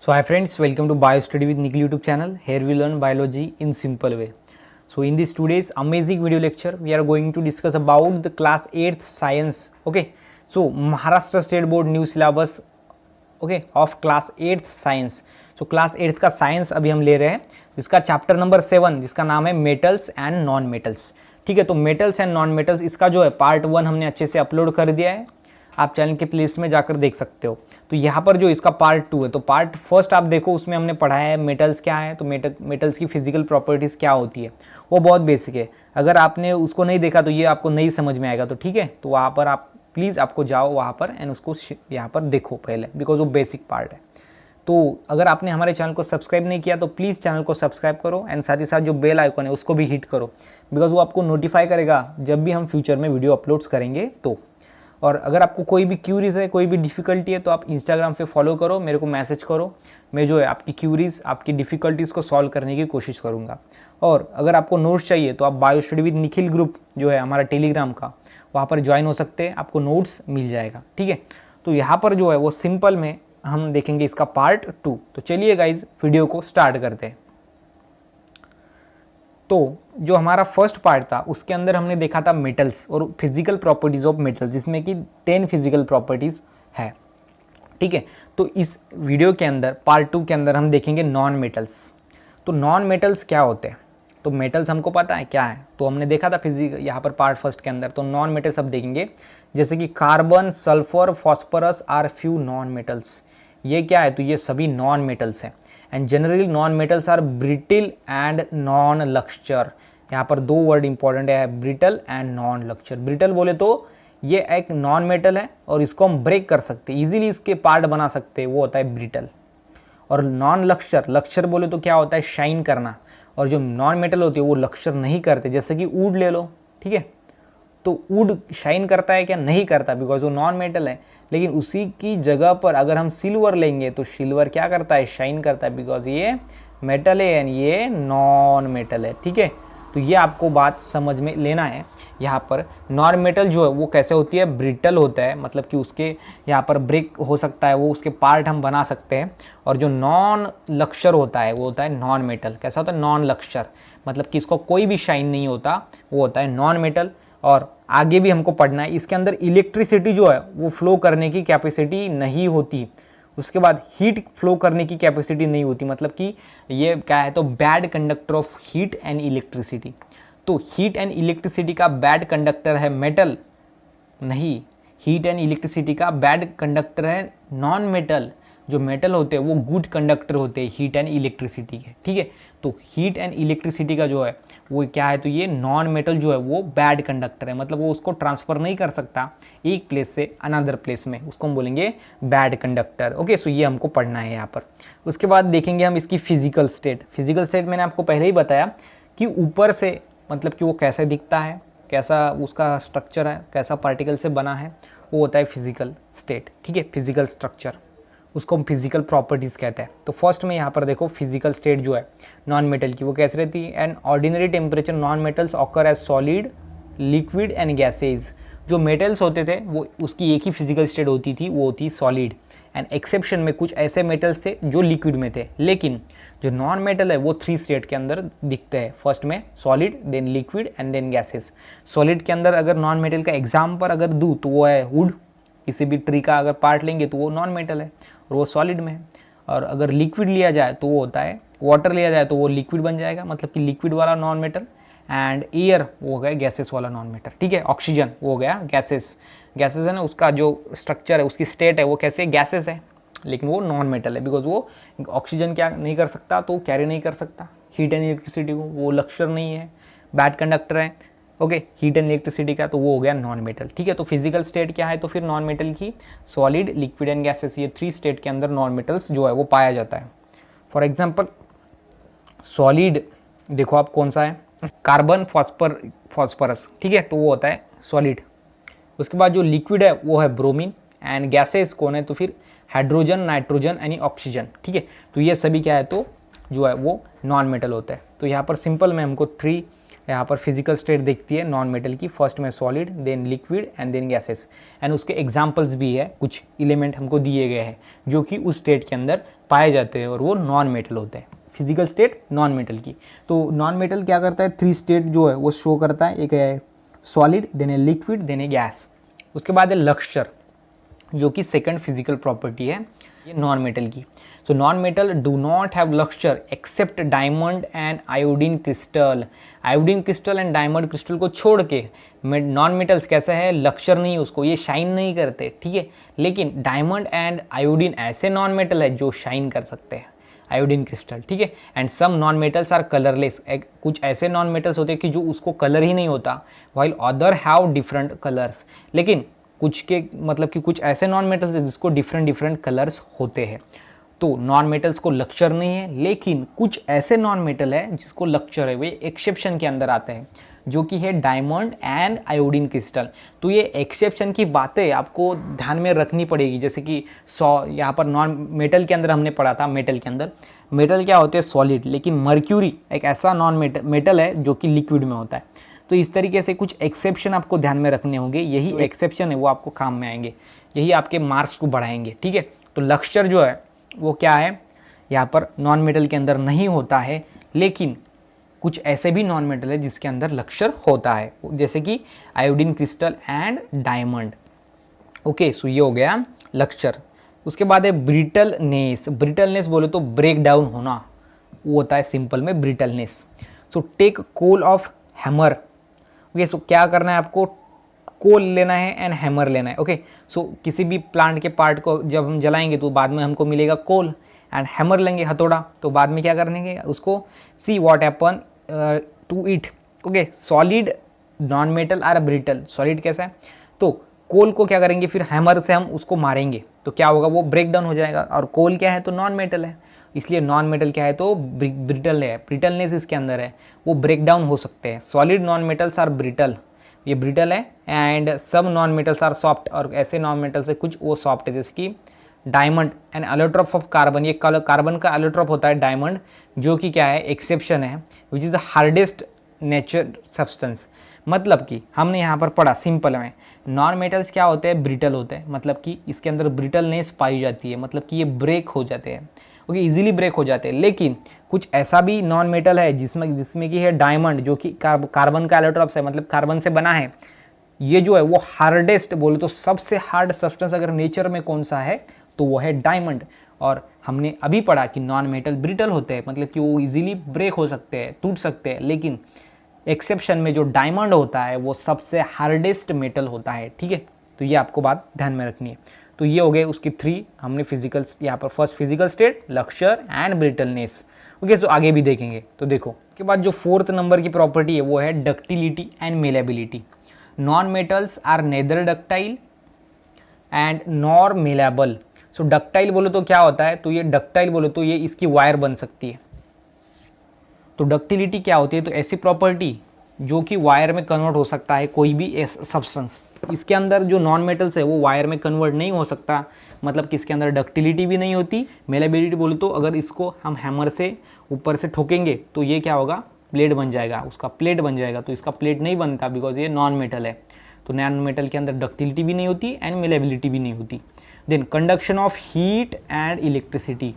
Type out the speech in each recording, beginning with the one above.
So hi friends, welcome to BioStudy with Nikhil YouTube channel. Here we learn biology in simple way. So in this today's amazing video lecture, we are going to discuss about the class 8th science. Okay, so Maharashtra State Board new syllabus okay of class 8th science. So class 8th का science अभी हम ले रहे हैं, जिसका chapter number 7 जिसका नाम है मेटल्स एंड नॉन मेटल्स. ठीक है, तो मेटल्स एंड नॉन मेटल्स इसका जो है पार्ट 1 हमने अच्छे से अपलोड कर दिया है, आप चैनल के प्लेलिस्ट में जाकर देख सकते हो. तो यहाँ पर जो इसका पार्ट 2 है, तो पार्ट फर्स्ट आप देखो, उसमें हमने पढ़ाया है मेटल्स क्या है, तो मेटल्स की फिजिकल प्रॉपर्टीज़ क्या होती है, वो बहुत बेसिक है. अगर आपने उसको नहीं देखा तो ये आपको नहीं समझ में आएगा. तो ठीक है, तो वहाँ पर आप प्लीज़ आपको जाओ वहाँ पर एंड उसको यहाँ पर देखो पहले, बिकॉज वो बेसिक पार्ट है. तो अगर आपने हमारे चैनल को सब्सक्राइब नहीं किया तो प्लीज़ चैनल को सब्सक्राइब करो एंड साथ ही साथ जो बेल आइकन है उसको भी हिट करो, बिकॉज वो आपको नोटिफाई करेगा जब भी हम फ्यूचर में वीडियो अपलोड्स करेंगे. तो और अगर आपको कोई भी क्यूरीज है, कोई भी डिफ़िकल्टी है, तो आप इंस्टाग्राम पे फॉलो करो, मेरे को मैसेज करो. मैं जो है आपकी क्यूरीज, आपकी डिफ़िकल्टीज़ को सॉल्व करने की कोशिश करूँगा. और अगर आपको नोट्स चाहिए तो आप bio study with Nikhil group जो है हमारा टेलीग्राम का, वहाँ पर ज्वाइन हो सकते हैं, आपको नोट्स मिल जाएगा. ठीक है, तो यहाँ पर जो है वो सिंपल में हम देखेंगे इसका पार्ट 2. तो चलिए गाइज वीडियो को स्टार्ट करते हैं. तो जो हमारा फर्स्ट पार्ट था उसके अंदर हमने देखा था मेटल्स और फिजिकल प्रॉपर्टीज़ ऑफ मेटल्स, जिसमें कि 10 फिजिकल प्रॉपर्टीज़ है. ठीक है, तो इस वीडियो के अंदर पार्ट 2 के अंदर हम देखेंगे नॉन मेटल्स. तो नॉन मेटल्स क्या होते हैं, तो मेटल्स हमको पता है क्या है, तो हमने देखा था यहाँ पर पार्ट फर्स्ट के अंदर. तो नॉन मेटल्स अब देखेंगे, जैसे कि carbon, sulphur, phosphorus are few non metals. ये क्या है, तो ये सभी नॉन मेटल्स हैं. And generally non metals are brittle and non lustre. यहाँ पर दो वर्ड इंपॉर्टेंट है, brittle and non lustre. Brittle बोले तो ये एक नॉन मेटल है और इसको हम ब्रेक कर सकते हैं, इजीली इसके पार्ट बना सकते हैं, वो होता है ब्रिटल. और नॉन लक्चर, लक्चर बोले तो क्या होता है, शाइन करना. और जो नॉन मेटल होती है वो लक्चर नहीं करते, जैसे कि वुड ले लो. ठीक है, तो वुड शाइन करता है क्या, नहीं करता, बिकॉज वो नॉन मेटल है. लेकिन उसी की जगह पर अगर हम सिल्वर लेंगे तो सिल्वर क्या करता है, शाइन करता है, बिकॉज ये मेटल है एंड ये नॉन मेटल है. ठीक है, तो ये आपको बात समझ में लेना है. यहाँ पर नॉन मेटल जो है वो कैसे होती है, ब्रिटल होता है, मतलब कि उसके यहाँ पर ब्रेक हो सकता है, वो उसके पार्ट हम बना सकते हैं. और जो नॉन लक्चर होता है वो होता है नॉन मेटल. कैसा होता है, नॉन लक्चर, मतलब कि इसको कोई भी शाइन नहीं होता, वो होता है नॉन मेटल. और आगे भी हमको पढ़ना है, इसके अंदर इलेक्ट्रिसिटी जो है वो फ्लो करने की कैपेसिटी नहीं होती. उसके बाद हीट फ्लो करने की कैपेसिटी नहीं होती, मतलब कि ये क्या है, तो bad conductor of heat and electricity. तो हीट एंड इलेक्ट्रिसिटी का बैड कंडक्टर है मेटल, नहीं, हीट एंड इलेक्ट्रिसिटी का बैड कंडक्टर है नॉन मेटल. जो मेटल होते हैं वो गुड कंडक्टर होते हैं हीट एंड इलेक्ट्रिसिटी के. ठीक है, तो हीट एंड इलेक्ट्रिसिटी का जो है वो क्या है, तो ये नॉन मेटल जो है वो बैड कंडक्टर है, मतलब वो उसको ट्रांसफ़र नहीं कर सकता एक प्लेस से अनदर प्लेस में, उसको हम बोलेंगे बैड कंडक्टर. ओके, सो ये हमको पढ़ना है यहाँ पर. उसके बाद देखेंगे हम इसकी फिजिकल स्टेट. फिजिकल स्टेट मैंने आपको पहले ही बताया कि ऊपर से मतलब कि वो कैसे दिखता है, कैसा उसका स्ट्रक्चर है, कैसा पार्टिकल से बना है, वो होता है फिजिकल स्टेट. ठीक है, फिजिकल स्ट्रक्चर, उसको हम फिजिकल प्रॉपर्टीज़ कहते हैं. तो फर्स्ट में यहाँ पर देखो फिजिकल स्टेट जो है नॉन मेटल की वो कैसे रहती है. And ordinary temperature non metals occur as solid, liquid and gases. जो मेटल्स होते थे वो उसकी एक ही फिजिकल स्टेट होती थी, वो होती सॉलिड. एंड एक्सेप्शन में कुछ ऐसे मेटल्स थे जो लिक्विड में थे. लेकिन जो नॉन मेटल है वो 3 स्टेट के अंदर दिखते हैं. फर्स्ट में solid, then liquid and then gases. Solid के अंदर अगर नॉन मेटल का एग्जाम्पल अगर दूँ तो वो है वुड. किसी भी ट्री का अगर पार्ट लेंगे तो वो नॉन मेटल है और वो सॉलिड में है. और अगर लिक्विड लिया जाए तो वो होता है, वाटर लिया जाए तो वो लिक्विड बन जाएगा, मतलब कि लिक्विड वाला नॉन मेटल. एंड एयर वो हो गया गैसेस वाला नॉन मेटल. ठीक है, ऑक्सीजन वो हो गया गैसेस. गैसेस है ना, उसका जो स्ट्रक्चर है, उसकी स्टेट है वो कैसे गैसेस है, लेकिन वो नॉन मेटल है, बिकॉज वो ऑक्सीजन क्या नहीं कर सकता, तो कैरी नहीं कर सकता हीट एंड इलेक्ट्रिसिटी को, वो लक्चर नहीं है, बैड कंडक्टर है. ओके, हीट एंड इलेक्ट्रिसिटी का, तो वो हो गया नॉन मेटल. ठीक है, तो फिजिकल स्टेट क्या है, तो फिर नॉन मेटल की सॉलिड, लिक्विड एंड गैसेस, ये 3 स्टेट के अंदर नॉन मेटल्स जो है वो पाया जाता है. फॉर एग्जांपल सॉलिड देखो आप कौन सा है, कार्बन, फॉस्फोरस. ठीक है, तो वो होता है सॉलिड. उसके बाद जो लिक्विड है वो है ब्रोमीन. एंड गैसेस कौन है, तो फिर हाइड्रोजन, नाइट्रोजन यानी ऑक्सीजन. ठीक है, तो ये सभी क्या है, तो जो है वो नॉन मेटल होता है. तो यहाँ पर सिंपल में हमको 3 यहाँ पर फिजिकल स्टेट देखती है नॉन मेटल की. फर्स्ट में solid, then liquid and then gases. And उसके एग्जांपल्स भी है, कुछ एलिमेंट हमको दिए गए हैं जो कि उस स्टेट के अंदर पाए जाते हैं और वो नॉन मेटल होते हैं। फिजिकल स्टेट नॉन मेटल की। तो नॉन मेटल क्या करता है, 3 स्टेट जो है वो शो करता है, एक है सॉलिड, देन है लिक्विड, देन है गैस। उसके बाद है लक्सचर जो कि सेकंड फिजिकल प्रॉपर्टी है ये नॉन मेटल की। So non metal do not have lustre except diamond and iodine crystal. Iodine crystal and diamond crystal को छोड़ के नॉन मेटल्स कैसा है, लक्सचर नहीं उसको, ये शाइन नहीं करते, ठीक है। लेकिन डायमंड एंड आयोडीन ऐसे नॉन मेटल है जो शाइन कर सकते हैं, आयोडीन क्रिस्टल, ठीक है। And some non metals are colourless, कुछ ऐसे नॉन मेटल्स होते हैं कि जो उसको कलर ही नहीं होता, while other have different colours. लेकिन कुछ के मतलब कि कुछ ऐसे नॉन मेटल्स हैं जिसको डिफरेंट कलर्स होते हैं। तो नॉन मेटल्स को लक्चर नहीं है, लेकिन कुछ ऐसे नॉन मेटल है जिसको लक्चर है, वे एक्सेप्शन के अंदर आते हैं, जो कि है डायमंड एंड आयोडीन क्रिस्टल। तो ये एक्सेप्शन की बातें आपको ध्यान में रखनी पड़ेगी। जैसे कि यहाँ पर नॉन मेटल के अंदर हमने पढ़ा था, मेटल के अंदर मेटल क्या होते हैं, सॉलिड, लेकिन मर्क्यूरी एक ऐसा नॉन मेटल है जो कि लिक्विड में होता है। तो इस तरीके से कुछ एक्सेप्शन आपको ध्यान में रखने होंगे, यही एक्सेप्शन है वो आपको काम में आएंगे, यही आपके मार्क्स को बढ़ाएंगे, ठीक है। तो लक्चर जो है वो क्या है, यहाँ पर नॉन मेटल के अंदर नहीं होता है, लेकिन कुछ ऐसे भी नॉन मेटल है जिसके अंदर लक्चर होता है, जैसे कि iodine crystal and diamond. Okay, so ये हो गया लक्चर। उसके बाद है ब्रिटलनेस। ब्रिटलनेस बोले तो ब्रेक डाउन होना, वो होता है सिंपल में brittleness. So take coal of hammer. Okay, so क्या करना है आपको, कोल लेना है एंड हैमर लेना है। ओके, सो किसी भी प्लांट के पार्ट को जब हम जलाएंगे तो बाद में हमको मिलेगा कोल, एंड हैमर लेंगे हथौड़ा, तो बाद में क्या करेंगे उसको, see what happen to it. Okay, solid non metal are brittle, solid कैसा है, तो कोल को क्या करेंगे फिर हैमर से हम उसको मारेंगे तो क्या होगा, वो ब्रेक डाउन हो जाएगा। और कोल क्या है तो नॉन मेटल है, इसलिए नॉन मेटल क्या है तो ब्रिटल है, ब्रिटलनेस इसके अंदर है, वो ब्रेक डाउन हो सकते हैं। Solid non metals are brittle, ये ब्रिटल है, एंड सब नॉन मेटल्स आर सॉफ्ट, और ऐसे नॉन मेटल्स है कुछ वो सॉफ्ट है, जैसे कि diamond and allotrope of carbon. ये कार्बन का एलोट्रोप होता है डायमंड, जो कि क्या है एक्सेप्शन है, which is the hardest nature substance. मतलब कि हमने यहाँ पर पढ़ा सिंपल में, नॉन मेटल्स क्या होते हैं, ब्रिटल होते हैं, मतलब कि इसके अंदर ब्रिटलनेस पाई जाती है, मतलब कि ये ब्रेक हो जाते हैं, ओके, इजीली ब्रेक हो जाते हैं। लेकिन कुछ ऐसा भी नॉन मेटल है जिसमें कि है डायमंड, जो कि कार्बन का एलोट्रोप्स है, मतलब कार्बन से बना है, ये जो है वो हार्डेस्ट बोले तो सबसे हार्ड सब्सटेंस अगर नेचर में कौन सा है तो वो है डायमंड। और हमने अभी पढ़ा कि नॉन मेटल ब्रिटल होते हैं, मतलब कि वो इजीली ब्रेक हो सकते हैं, टूट सकते हैं, लेकिन एक्सेप्शन में जो डायमंड होता है वो सबसे हार्डेस्ट मेटल होता है, ठीक है। तो ये आपको बात ध्यान में रखनी है। तो ये हो गए उसकी 3 हमने फिजिकल, यहाँ पर first physical state, lustre and brittleness. Okay, तो आगे भी देखेंगे। तो देखो उसके बाद जो 4th नंबर की प्रॉपर्टी है वो है ductility and malleability. Non metals are neither ductile and nor malleable. So ductile बोलो तो क्या होता है, तो ये डक्टाइल बोलो तो ये इसकी वायर बन सकती है। तो डक्टिलिटी क्या होती है, तो ऐसी प्रॉपर्टी जो कि वायर में कन्वर्ट हो सकता है कोई भी सब्सटेंस। इसके अंदर जो नॉन मेटल्स है वो वायर में कन्वर्ट नहीं हो सकता, मतलब कि इसके अंदर डक्टिलिटी भी नहीं होती। मेलेबिलिटी बोलो तो अगर इसको हम हैमर से ऊपर से ठोकेंगे तो ये क्या होगा, प्लेट बन जाएगा, उसका प्लेट बन जाएगा। तो इसका प्लेट नहीं बनता बिकॉज ये नॉन मेटल है। तो नॉन मेटल के अंदर डक्टिलिटी भी नहीं होती एंड मेलेबिलिटी भी नहीं होती। Then conduction of heat and electricity,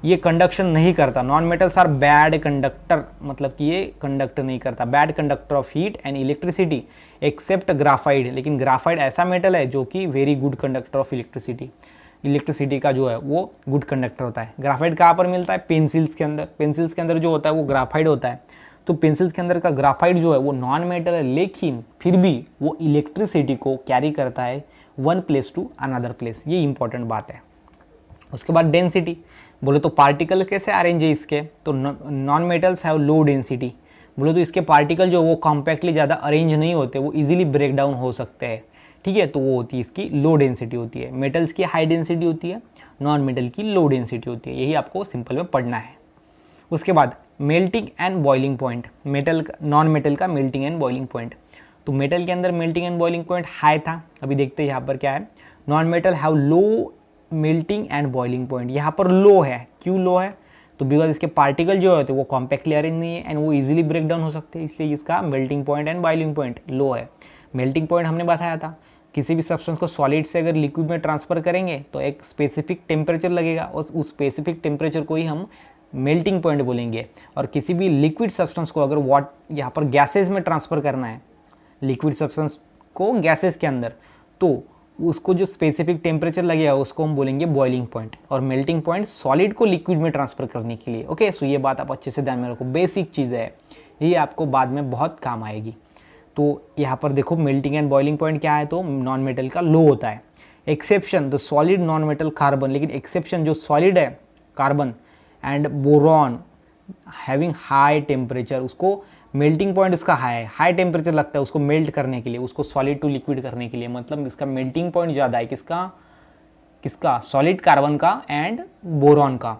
ये कंडक्शन नहीं करता। Non metals are bad conductor, मतलब कि ये कंडक्ट नहीं करता, bad conductor of heat and electricity except graphite. लेकिन ग्राफाइड ऐसा मेटल है जो कि very good conductor of electricity, electricity का जो है वो गुड कंडक्टर होता है। ग्राफाइड कहाँ पर मिलता है, पेंसिल्स के अंदर। पेंसिल्स के अंदर जो होता है वो ग्राफाइड होता है। तो पेंसिल्स के अंदर का ग्राफाइड जो है वो नॉन मेटल है, लेकिन फिर भी वो इलेक्ट्रिसिटी को कैरी करता है one place to another place, ये इंपॉर्टेंट बात है। उसके बाद डेंसिटी बोले तो पार्टिकल कैसे अरेंज है इसके, तो non metals have low density. बोले तो इसके पार्टिकल जो वो कॉम्पैक्टली ज़्यादा अरेंज नहीं होते, वो इजीली ब्रेक डाउन हो सकते हैं, ठीक है। तो वो होती है इसकी लो डेंसिटी होती है। मेटल्स की हाई डेंसिटी होती है, नॉन मेटल की लो डेंसिटी होती है, यही आपको सिंपल में पढ़ना है। उसके बाद melting and boiling point, metal non metal का मेल्टिंग एंड बॉइलिंग पॉइंट। तो मेटल के अंदर melting and boiling point high था, अभी देखते हैं यहाँ पर क्या है। Non metal have low melting and boiling point, यहाँ पर लो है। क्यों लो है, तो बिकॉज इसके पार्टिकल जो होते हैं वो कॉम्पैक्टली अरेंज नहीं है एंड वो इजीली ब्रेक डाउन हो सकते हैं, इसलिए इसका melting point and boiling point low है। मेल्टिंग पॉइंट हमने बताया था, किसी भी सब्सटेंस को सॉलिड से अगर लिक्विड में ट्रांसफ़र करेंगे तो एक स्पेसिफिक टेम्परेचर लगेगा और उस स्पेसिफिक टेम्परेचर को ही हम मेल्टिंग पॉइंट बोलेंगे। और किसी भी लिक्विड सब्सटेंस को अगर यहाँ पर गैसेज में ट्रांसफ़र करना है, लिक्विड सब्सटेंस को गैसेज के अंदर, तो उसको जो स्पेसिफिक टेम्परेचर लगेगा उसको हम बोलेंगे बॉइलिंग पॉइंट, और मेल्टिंग पॉइंट सॉलिड को लिक्विड में ट्रांसफ़र करने के लिए। ओके, सो ये बात आप अच्छे से ध्यान में रखो, बेसिक चीज़ है, ये आपको बाद में बहुत काम आएगी। तो यहाँ पर देखो मेल्टिंग एंड बॉइलिंग पॉइंट क्या है, तो नॉन मेटल का लो होता है। Exception the solid non metal carbon, लेकिन एक्सेप्शन जो सॉलिड है carbon and boron having high temperature, उसको मेल्टिंग पॉइंट उसका हाई टेम्परेचर लगता है उसको मेल्ट करने के लिए, उसको सॉलिड टू लिक्विड करने के लिए, मतलब इसका मेल्टिंग पॉइंट ज़्यादा है किसका सॉलिड कार्बन का एंड बोरॉन का।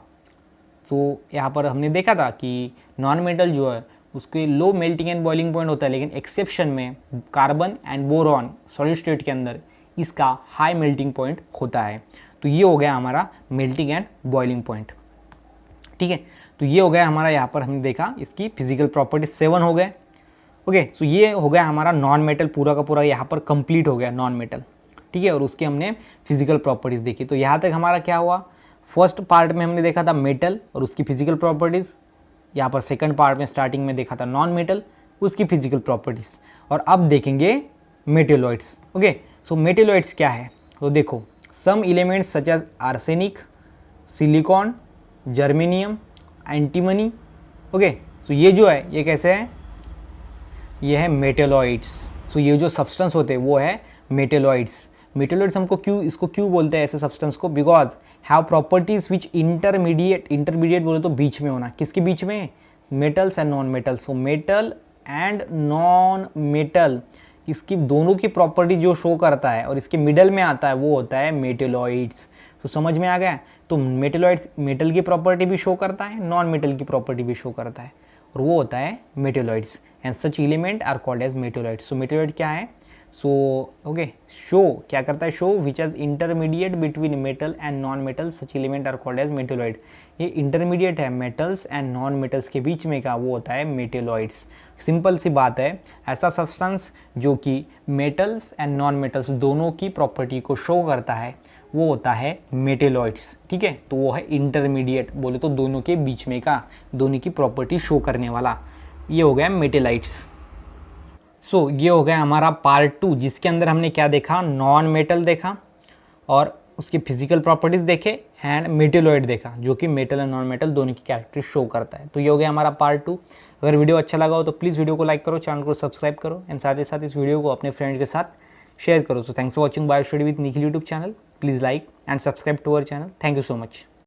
तो यहाँ पर हमने देखा था कि नॉन मेटल जो है उसके low melting and boiling point होता है, लेकिन एक्सेप्शन में carbon and boron solid state के अंदर इसका हाई मेल्टिंग पॉइंट होता है। तो ये हो गया हमारा मेल्टिंग एंड बॉइलिंग पॉइंट। ठीक है, तो ये हो गया हमारा, यहाँ पर हमने देखा इसकी फिजिकल प्रॉपर्टीज 7 हो गए। ओके, तो ये हो गया हमारा नॉन मेटल पूरा का पूरा यहाँ पर कंप्लीट हो गया नॉन मेटल। ठीक है, और उसकी हमने फिजिकल प्रॉपर्टीज़ देखी। तो यहाँ तक हमारा क्या हुआ, फर्स्ट पार्ट में हमने देखा था मेटल और उसकी फिजिकल प्रॉपर्टीज़, यहाँ पर सेकंड पार्ट में स्टार्टिंग में देखा था नॉन मेटल उसकी फिजिकल प्रॉपर्टीज़, और अब देखेंगे मेटेलॉइड्स। ओके, सो मेटेलॉइड्स क्या है, तो देखो some elements such as arsenic, silicon, germanium, antimony. Okay, so ये जो है ये कैसे है, ये है मेटेलॉइड्स। सो ये जो सब्सटेंस होते हैं वो है मेटेलॉइड्स। मेटेलॉइड्स हमको इसको क्यों बोलते हैं ऐसे सब्सटेंस को, because have properties which intermediate बोले तो बीच में होना, किसके बीच में, metals and non metal. So metal and non metal, इसकी दोनों की प्रॉपर्टी जो शो करता है और इसके मिडल में आता है वो होता है मेटेलॉइड्स। तो समझ में आ गया, तो मेटेलॉइड्स मेटल की प्रॉपर्टी भी शो करता है, नॉन मेटल की प्रॉपर्टी भी शो करता है, और वो होता है metalloids, and such element are called as metalloids. So metalloid क्या है, सो ओके शो क्या करता है, show which as intermediate between metal and non metal, such element are called as metalloid. ये इंटरमीडिएट है मेटल्स एंड नॉन मेटल्स के बीच में का, वो होता है मेटेलॉइड्स। सिंपल सी बात है, ऐसा सब्सटेंस जो कि मेटल्स एंड नॉन मेटल्स दोनों की प्रॉपर्टी को शो करता है वो होता है मेटेलॉइड्स। ठीक है, तो वो है इंटरमीडिएट, बोले तो दोनों के बीच में का, दोनों की प्रॉपर्टी शो करने वाला, ये हो गया मेटेलाइट्स। सो ये हो गया हमारा पार्ट 2, जिसके अंदर हमने क्या देखा, नॉन मेटल देखा और उसकी फिजिकल प्रॉपर्टीज देखे, एंड मेटेलॉइड देखा जो कि मेटल एंड नॉन मेटल दोनों की कैरेक्टर शो करता है। तो ये हो गया हमारा पार्ट 2। अगर वीडियो अच्छा लगा हो तो प्लीज़ वीडियो को लाइक करो, चैनल को सब्सक्राइब करो, एंड साथ ही साथ इस वीडियो को अपने फ्रेंड्स के साथ शेयर करो। So thanks for watching bio study with Nikhil YouTube channel. Please like and subscribe to our channel. Thank you so much.